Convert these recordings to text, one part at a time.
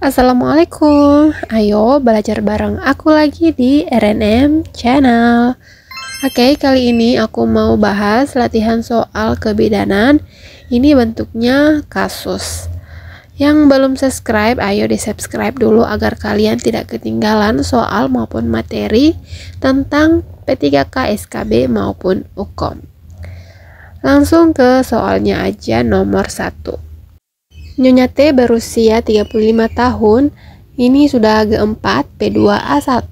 Assalamualaikum, ayo belajar bareng aku lagi di RNM Channel. Oke, kali ini aku mau bahas latihan soal kebidanan. Ini bentuknya kasus. Yang belum subscribe, ayo di subscribe dulu agar kalian tidak ketinggalan soal maupun materi tentang P3K SKB maupun UKOM. Langsung ke soalnya aja nomor 1. Nyonya T berusia 35 tahun, ini sudah G4 P2A1,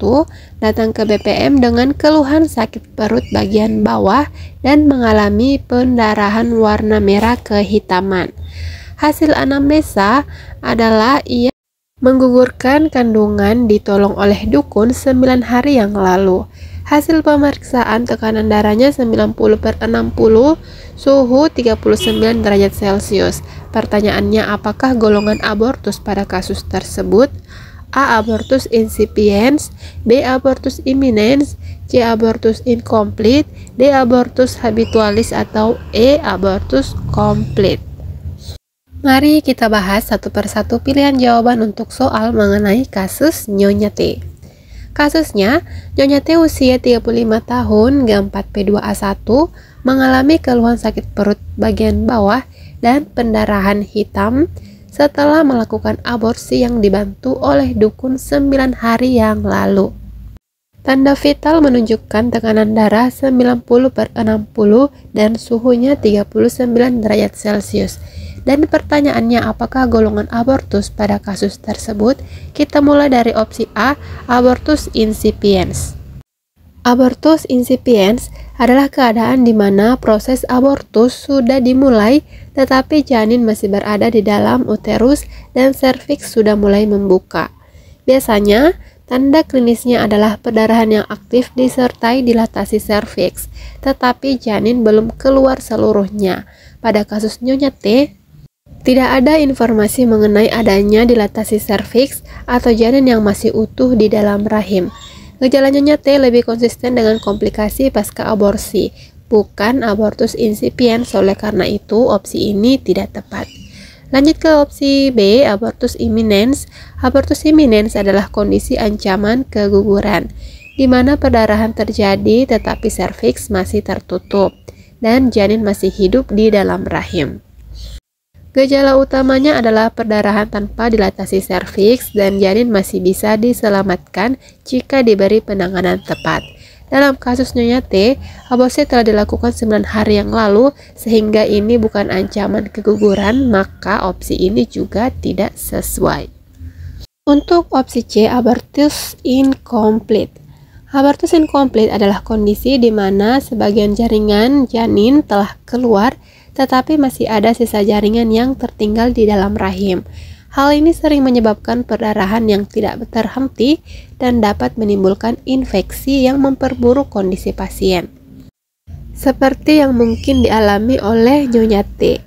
datang ke BPM dengan keluhan sakit perut bagian bawah dan mengalami pendarahan warna merah kehitaman. Hasil anamnesa adalah ia menggugurkan kandungan ditolong oleh dukun 9 hari yang lalu. Hasil pemeriksaan tekanan darahnya 90/60, suhu 39 derajat Celcius. Pertanyaannya, apakah golongan abortus pada kasus tersebut? A. Abortus incipiens, B. Abortus imminens, C. Abortus incomplete, D. Abortus habitualis, atau E. Abortus complete. Mari kita bahas satu persatu pilihan jawaban untuk soal mengenai kasus Nyonya T. Kasusnya, Nyonya T usia 35 tahun, G4 P2A1, mengalami keluhan sakit perut bagian bawah dan pendarahan hitam setelah melakukan aborsi yang dibantu oleh dukun 9 hari yang lalu. Tanda vital menunjukkan tekanan darah 90/60 dan suhunya 39 derajat Celcius. Dan pertanyaannya, apakah golongan abortus pada kasus tersebut? Kita mulai dari opsi A, abortus incipiens. Abortus incipiens adalah keadaan di mana proses abortus sudah dimulai tetapi janin masih berada di dalam uterus dan serviks sudah mulai membuka. Biasanya, tanda klinisnya adalah perdarahan yang aktif disertai dilatasi serviks, tetapi janin belum keluar seluruhnya. Pada kasus Nyonya T, tidak ada informasi mengenai adanya dilatasi serviks atau janin yang masih utuh di dalam rahim. Gejala Nyonya T lebih konsisten dengan komplikasi pasca aborsi, bukan abortus incipiens, oleh karena itu opsi ini tidak tepat. Lanjut ke opsi B, abortus imminens. Abortus imminens adalah kondisi ancaman keguguran, di mana perdarahan terjadi tetapi serviks masih tertutup dan janin masih hidup di dalam rahim. Gejala utamanya adalah perdarahan tanpa dilatasi serviks dan janin masih bisa diselamatkan jika diberi penanganan tepat. Dalam kasus Nyonya T, aborsi telah dilakukan 9 hari yang lalu sehingga ini bukan ancaman keguguran, maka opsi ini juga tidak sesuai. Untuk opsi C, abortus incomplete. Abortus incomplete adalah kondisi di mana sebagian jaringan janin telah keluar tetapi masih ada sisa jaringan yang tertinggal di dalam rahim. Hal ini sering menyebabkan perdarahan yang tidak terhenti dan dapat menimbulkan infeksi yang memperburuk kondisi pasien. Seperti yang mungkin dialami oleh Nyonya T.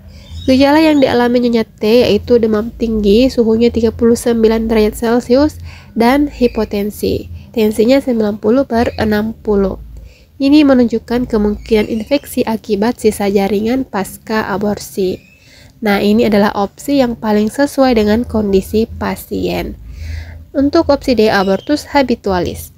Gejala yang dialami Nyonya T yaitu demam tinggi, suhunya 39 derajat Celcius, dan hipotensi. Tensinya 90/60. Ini menunjukkan kemungkinan infeksi akibat sisa jaringan pasca aborsi. Nah, ini adalah opsi yang paling sesuai dengan kondisi pasien. Untuk opsi D, abortus habitualis.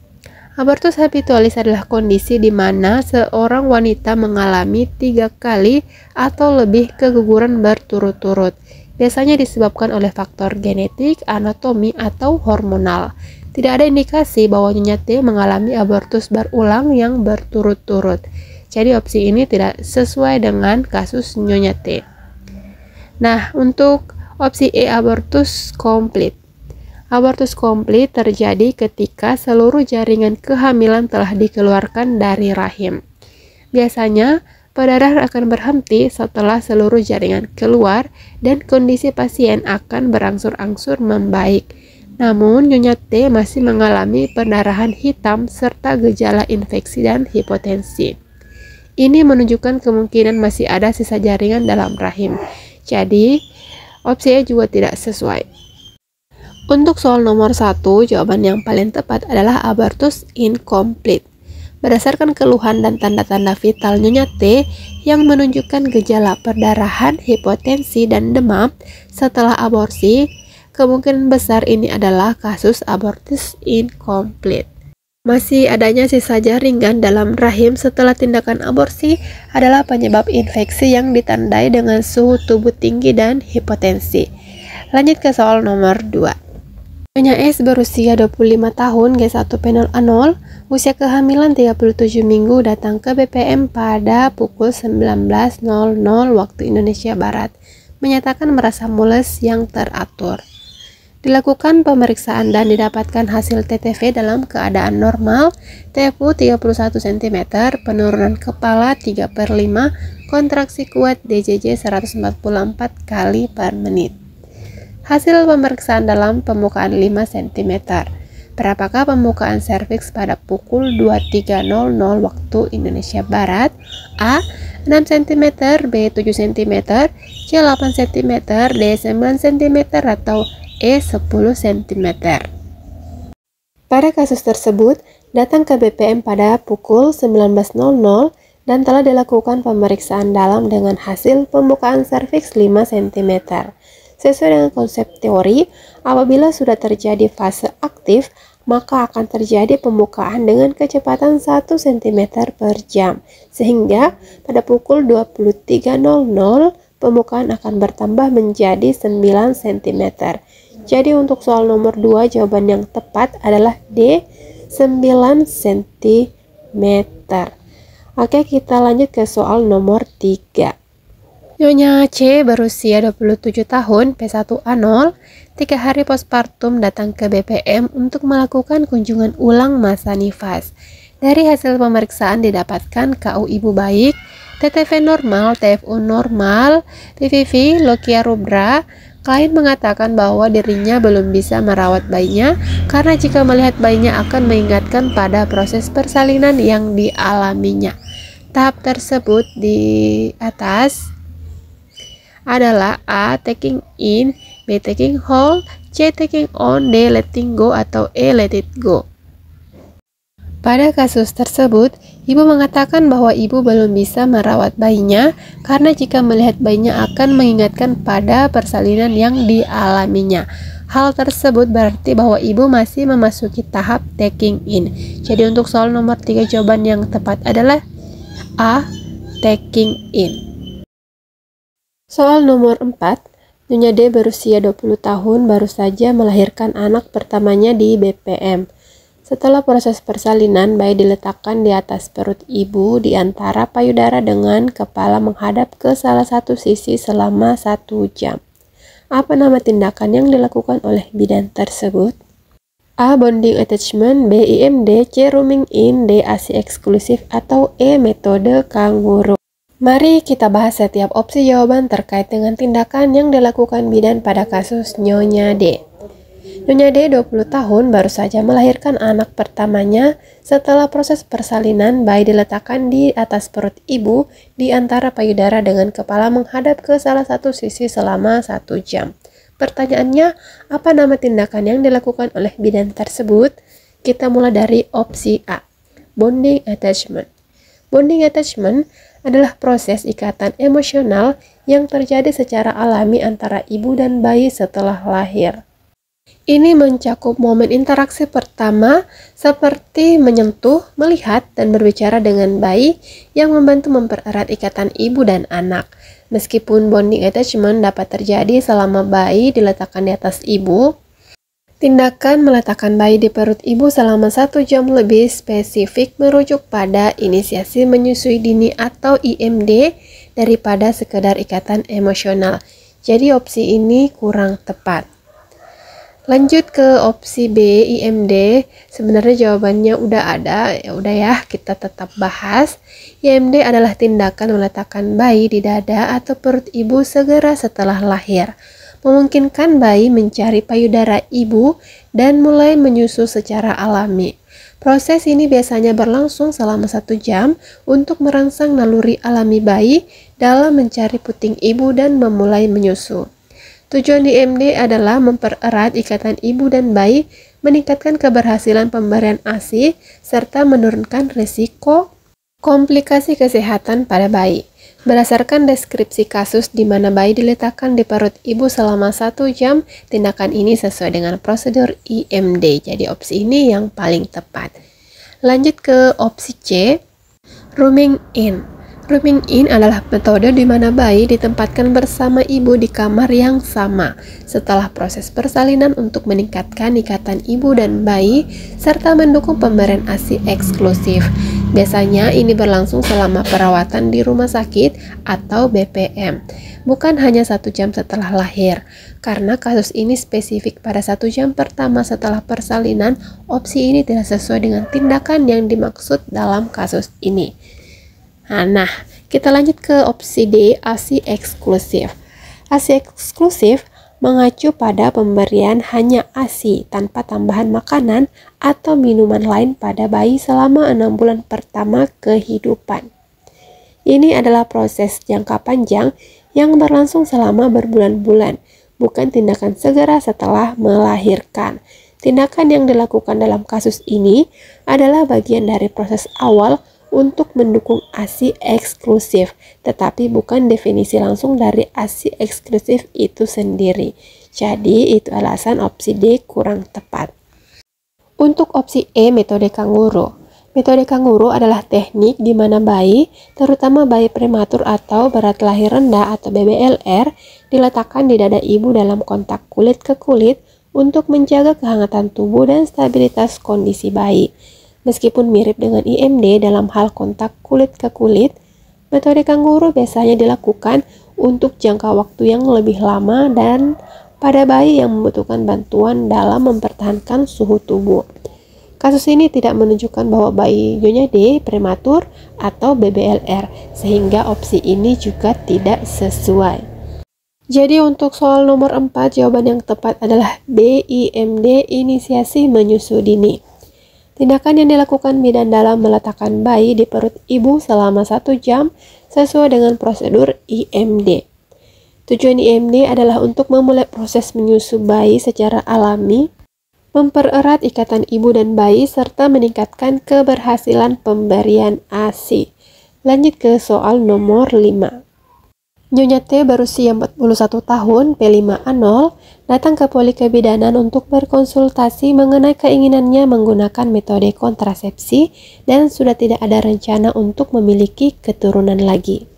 Abortus habitualis adalah kondisi di mana seorang wanita mengalami 3 kali atau lebih keguguran berturut-turut. Biasanya disebabkan oleh faktor genetik, anatomi, atau hormonal. Tidak ada indikasi bahwa Nyonya T mengalami abortus berulang yang berturut-turut. Jadi opsi ini tidak sesuai dengan kasus Nyonya T. Nah, untuk opsi E, abortus complete. Abortus complete terjadi ketika seluruh jaringan kehamilan telah dikeluarkan dari rahim. Biasanya, perdarahan akan berhenti setelah seluruh jaringan keluar dan kondisi pasien akan berangsur-angsur membaik. Namun, Nyonya T masih mengalami pendarahan hitam serta gejala infeksi dan hipotensi. Ini menunjukkan kemungkinan masih ada sisa jaringan dalam rahim. Jadi, opsi E juga tidak sesuai. Untuk soal nomor 1, jawaban yang paling tepat adalah abortus incomplete. Berdasarkan keluhan dan tanda-tanda vital Nyonya T yang menunjukkan gejala perdarahan, hipotensi, dan demam setelah aborsi, kemungkinan besar ini adalah kasus abortus incomplete. Masih adanya sisa jaringan dalam rahim setelah tindakan aborsi adalah penyebab infeksi yang ditandai dengan suhu tubuh tinggi dan hipotensi. Lanjut ke soal nomor 2. Nyonya S berusia 25 tahun, G1 penol A0, usia kehamilan 37 minggu, datang ke BPM pada pukul 19.00 waktu Indonesia Barat. Menyatakan merasa mules yang teratur. Dilakukan pemeriksaan dan didapatkan hasil TTV dalam keadaan normal, TFU 31 cm, penurunan kepala 3/5, kontraksi kuat DJJ 144 kali per menit. Hasil pemeriksaan dalam pembukaan 5 cm. Berapakah pembukaan serviks pada pukul 23.00 waktu Indonesia Barat? A. 6 cm, B. 7 cm, C. 8 cm, D. 9 cm, atau E. 10 cm. Pada kasus tersebut, datang ke BPM pada pukul 19.00 dan telah dilakukan pemeriksaan dalam dengan hasil pembukaan serviks 5 cm. Sesuai dengan konsep teori, apabila sudah terjadi fase aktif, maka akan terjadi pembukaan dengan kecepatan 1 cm per jam, sehingga pada pukul 23.00 pembukaan akan bertambah menjadi 9 cm. Jadi untuk soal nomor 2, jawaban yang tepat adalah D, 9 cm. Oke, kita lanjut ke soal nomor 3. Nyonya C berusia 27 tahun, P1A0, 3 hari postpartum, datang ke BPM untuk melakukan kunjungan ulang masa nifas. Dari hasil pemeriksaan didapatkan KU ibu baik, TTV normal, TFU normal, PVV, lokia rubra. Klien mengatakan bahwa dirinya belum bisa merawat bayinya karena jika melihat bayinya akan mengingatkan pada proses persalinan yang dialaminya. Tahap tersebut di atas adalah A. Taking in, B. Taking hold, C. Taking on, D. Letting go, atau E. Let it go. Pada kasus tersebut, ibu mengatakan bahwa ibu belum bisa merawat bayinya karena jika melihat bayinya akan mengingatkan pada persalinan yang dialaminya. Hal tersebut berarti bahwa ibu masih memasuki tahap taking in. Jadi untuk soal nomor 3, jawaban yang tepat adalah A. Taking in. Soal nomor 4, Nyonya D berusia 20 tahun baru saja melahirkan anak pertamanya di BPM. Setelah proses persalinan, bayi diletakkan di atas perut ibu di antara payudara dengan kepala menghadap ke salah satu sisi selama 1 jam. Apa nama tindakan yang dilakukan oleh bidan tersebut? A. Bonding attachment, B. IMD, C. Rooming in, D. ASI eksklusif, atau E. Metode kanguru. Mari kita bahas setiap opsi jawaban terkait dengan tindakan yang dilakukan bidan pada kasus Nyonya D. Nyonya D 20 tahun baru saja melahirkan anak pertamanya. Setelah proses persalinan, bayi diletakkan di atas perut ibu di antara payudara dengan kepala menghadap ke salah satu sisi selama 1 jam. Pertanyaannya, apa nama tindakan yang dilakukan oleh bidan tersebut? Kita mulai dari opsi A, bonding attachment. Bonding attachment adalah proses ikatan emosional yang terjadi secara alami antara ibu dan bayi setelah lahir. Ini mencakup momen interaksi pertama seperti menyentuh, melihat, dan berbicara dengan bayi yang membantu mempererat ikatan ibu dan anak. Meskipun bonding attachment dapat terjadi selama bayi diletakkan di atas ibu, tindakan meletakkan bayi di perut ibu selama 1 jam lebih spesifik merujuk pada inisiasi menyusui dini atau IMD daripada sekedar ikatan emosional. Jadi opsi ini kurang tepat. Lanjut ke opsi B, IMD. Sebenarnya jawabannya udah ada, ya kita tetap bahas. IMD adalah tindakan meletakkan bayi di dada atau perut ibu segera setelah lahir, memungkinkan bayi mencari payudara ibu dan mulai menyusu secara alami. Proses ini biasanya berlangsung selama 1 jam untuk merangsang naluri alami bayi dalam mencari puting ibu dan memulai menyusu. Tujuan IMD adalah mempererat ikatan ibu dan bayi, meningkatkan keberhasilan pemberian ASI, serta menurunkan risiko Komplikasi kesehatan pada bayi. Berdasarkan deskripsi kasus di mana bayi diletakkan di perut ibu selama 1 jam, tindakan ini sesuai dengan prosedur IMD. Jadi opsi ini yang paling tepat. Lanjut ke opsi C, rooming in. Rooming in adalah metode di mana bayi ditempatkan bersama ibu di kamar yang sama setelah proses persalinan untuk meningkatkan ikatan ibu dan bayi serta mendukung pemberian ASI eksklusif. Biasanya ini berlangsung selama perawatan di rumah sakit atau BPM, bukan hanya 1 jam setelah lahir. Karena kasus ini spesifik pada 1 jam pertama setelah persalinan, opsi ini tidak sesuai dengan tindakan yang dimaksud dalam kasus ini. Nah, kita lanjut ke opsi D, ASI eksklusif. ASI eksklusif mengacu pada pemberian hanya ASI tanpa tambahan makanan atau minuman lain pada bayi selama 6 bulan pertama kehidupan. Ini adalah proses jangka panjang yang berlangsung selama berbulan-bulan, bukan tindakan segera setelah melahirkan. Tindakan yang dilakukan dalam kasus ini adalah bagian dari proses awal untuk mendukung ASI eksklusif, tetapi bukan definisi langsung dari ASI eksklusif itu sendiri. Jadi, itu alasan opsi D kurang tepat. Untuk opsi E, metode kanguru. Metode kanguru adalah teknik di mana bayi, terutama bayi prematur atau berat lahir rendah atau BBLR, diletakkan di dada ibu dalam kontak kulit ke kulit untuk menjaga kehangatan tubuh dan stabilitas kondisi bayi. Meskipun mirip dengan IMD dalam hal kontak kulit ke kulit, metode kanguru biasanya dilakukan untuk jangka waktu yang lebih lama dan pada bayi yang membutuhkan bantuan dalam mempertahankan suhu tubuh. Kasus ini tidak menunjukkan bahwa bayi Nyonya D prematur atau BBLR, sehingga opsi ini juga tidak sesuai. Jadi untuk soal nomor 4, jawaban yang tepat adalah B, IMD, inisiasi menyusui dini. Tindakan yang dilakukan bidan dalam meletakkan bayi di perut ibu selama 1 jam sesuai dengan prosedur IMD. Tujuan IMD adalah untuk memulai proses menyusu bayi secara alami, mempererat ikatan ibu dan bayi, serta meningkatkan keberhasilan pemberian ASI. Lanjut ke soal nomor 5. Nyonya T berusia 41 tahun, P5A0, datang ke poli kebidanan untuk berkonsultasi mengenai keinginannya menggunakan metode kontrasepsi dan sudah tidak ada rencana untuk memiliki keturunan lagi.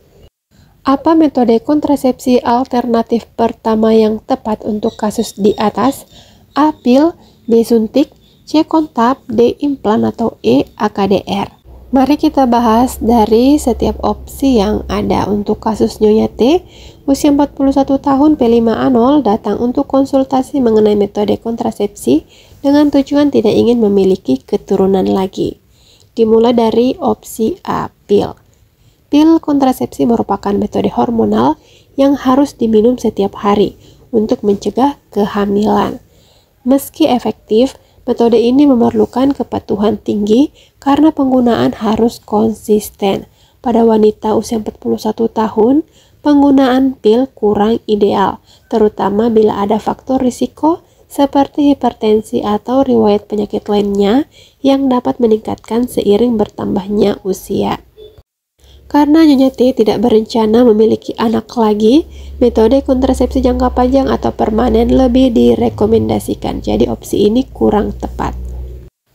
Apa metode kontrasepsi alternatif pertama yang tepat untuk kasus di atas? A. Pil, B. Suntik, C. Kontak, D. Implan, atau E. AKDR. Mari kita bahas dari setiap opsi yang ada. Untuk kasus Nyonya T, usia 41 tahun, P5A0, datang untuk konsultasi mengenai metode kontrasepsi dengan tujuan tidak ingin memiliki keturunan lagi. Dimulai dari opsi A, pil. Pil kontrasepsi merupakan metode hormonal yang harus diminum setiap hari untuk mencegah kehamilan. Meski efektif, metode ini memerlukan kepatuhan tinggi karena penggunaan harus konsisten. Pada wanita usia 41 tahun, penggunaan pil kurang ideal, terutama bila ada faktor risiko seperti hipertensi atau riwayat penyakit lainnya yang dapat meningkatkan seiring bertambahnya usia. Karena Nyonya T tidak berencana memiliki anak lagi, metode kontrasepsi jangka panjang atau permanen lebih direkomendasikan. Jadi opsi ini kurang tepat.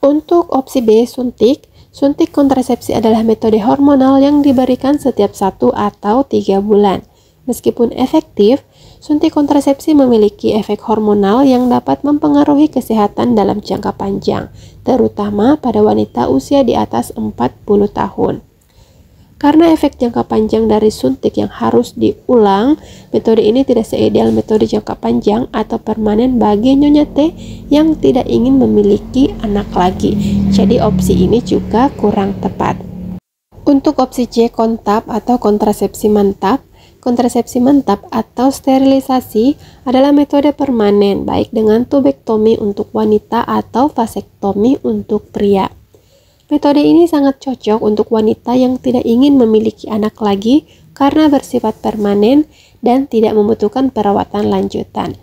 Untuk opsi B, suntik. Suntik kontrasepsi adalah metode hormonal yang diberikan setiap 1 atau 3 bulan. Meskipun efektif, suntik kontrasepsi memiliki efek hormonal yang dapat mempengaruhi kesehatan dalam jangka panjang, terutama pada wanita usia di atas 40 tahun. Karena efek jangka panjang dari suntik yang harus diulang, metode ini tidak seideal metode jangka panjang atau permanen bagi Nyonya T yang tidak ingin memiliki anak lagi. Jadi opsi ini juga kurang tepat. Untuk opsi C, kontak atau kontrasepsi mantap. Kontrasepsi mantap atau sterilisasi adalah metode permanen baik dengan tubektomi untuk wanita atau vasektomi untuk pria. Metode ini sangat cocok untuk wanita yang tidak ingin memiliki anak lagi karena bersifat permanen dan tidak membutuhkan perawatan lanjutan.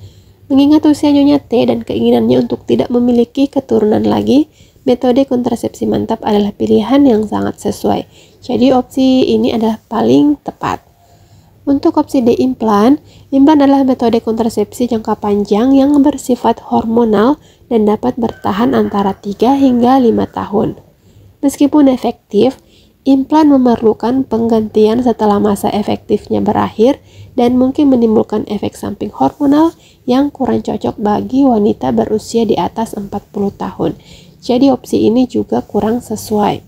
Mengingat usia Nyonya T dan keinginannya untuk tidak memiliki keturunan lagi, metode kontrasepsi mantap adalah pilihan yang sangat sesuai. Jadi opsi ini adalah paling tepat. Untuk opsi D, implan adalah metode kontrasepsi jangka panjang yang bersifat hormonal dan dapat bertahan antara 3 hingga 5 tahun. Meskipun efektif, implan memerlukan penggantian setelah masa efektifnya berakhir dan mungkin menimbulkan efek samping hormonal yang kurang cocok bagi wanita berusia di atas 40 tahun. Jadi opsi ini juga kurang sesuai.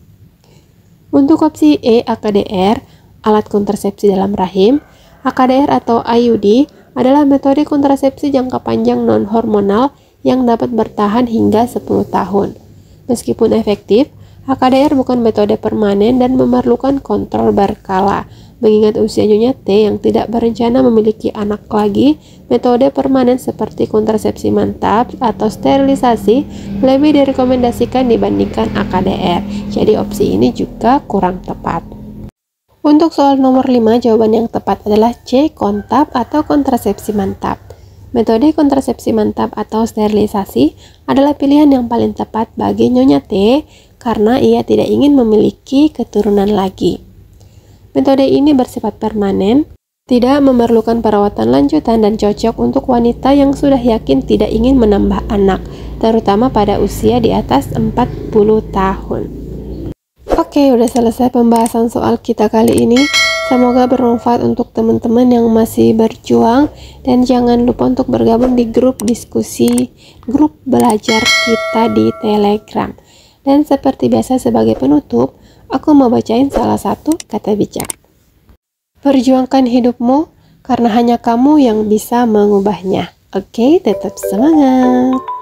Untuk opsi E, AKDR, alat kontrasepsi dalam rahim, AKDR atau IUD adalah metode kontrasepsi jangka panjang non-hormonal yang dapat bertahan hingga 10 tahun. Meskipun efektif, AKDR bukan metode permanen dan memerlukan kontrol berkala. Mengingat usia Nyonya T yang tidak berencana memiliki anak lagi, metode permanen seperti kontrasepsi mantap atau sterilisasi lebih direkomendasikan dibandingkan AKDR. Jadi opsi ini juga kurang tepat. Untuk soal nomor 5, jawaban yang tepat adalah C, kontap atau kontrasepsi mantap. Metode kontrasepsi mantap atau sterilisasi adalah pilihan yang paling tepat bagi Nyonya T karena ia tidak ingin memiliki keturunan lagi. Metode ini bersifat permanen, tidak memerlukan perawatan lanjutan dan cocok untuk wanita yang sudah yakin tidak ingin menambah anak, terutama pada usia di atas 40 tahun. Oke, udah selesai pembahasan soal kita kali ini. Semoga bermanfaat untuk teman-teman yang masih berjuang, dan jangan lupa untuk bergabung di grup diskusi, grup belajar kita di Telegram. Dan seperti biasa sebagai penutup, aku mau bacain salah satu kata bijak. Perjuangkan hidupmu karena hanya kamu yang bisa mengubahnya. Oke, tetap semangat.